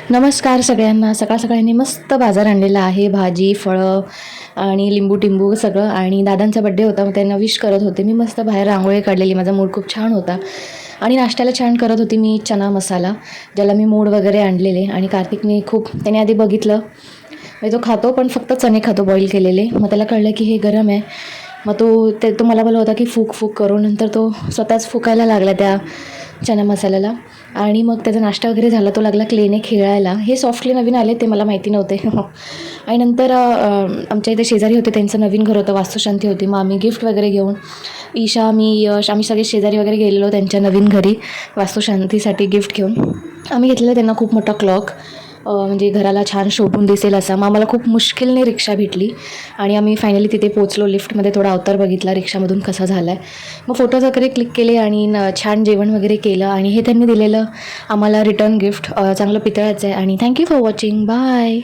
नमस्कार सगळ्यांना. सकाळ सकाळी मस्त बाजार आणलेला आहे, भाजी, फळं आणि लिंबू टिंबू सगळं. आणि दादांचा बड्डे होता, मग त्यांना विश करत होते. मी मस्त बाहेर रांगोळी काढलेली, माझा मूड खूप छान होता. आणि नाश्त्याला छान करत होती मी चना मसाला, ज्याला मी मोड वगैरे आणलेले. आणि कार्तिकने त्याने आधी बघितलं, म्हणजे तो खातो पण फक्त चणे खातो बॉईल केलेले. मग त्याला कळलं की हे गरम आहे. मग तो मला बोलला होता की फूक करू. नंतर तो स्वतःच फुकायला लागला त्या चना मसाल्याला. आणि मग त्याचा नाश्ता वगैरे झाला, तो लागला क्लेने खेळायला. हे सॉफ्टली नवीन आले, ते मला माहिती नव्हते. आणि नंतर आमच्या इथे शेजारी होते, त्यांचं नवीन घर होतं, वास्तुशांती होती. मग आम्ही गिफ्ट वगैरे घेऊन ईशा, मी, यश, आम्ही सगळे शेजारी वगैरे गेलेलो त्यांच्या नवीन घरी वास्तुशांतीसाठी गिफ्ट घेऊन. आम्ही घेतलेलं त्यांना खूप मोठा क्लॉक, म्हणजे घराला छान शोभून दिसेल असा. मग आम्हाला खूप मुश्किलने रिक्षा भेटली आणि आम्ही फायनली तिथे पोचलो. लिफ्टमध्ये थोडा अवतार बघितला रिक्षामधून कसा झाला आहे. मग फोटोज वगैरे क्लिक केले आणि छान जेवण वगैरे केलं. आणि हे त्यांनी दिलेलं आम्हाला रिटर्न गिफ्ट चांगलं पितळाचं आहे. आणि थँक्यू फॉर वॉचिंग. बाय.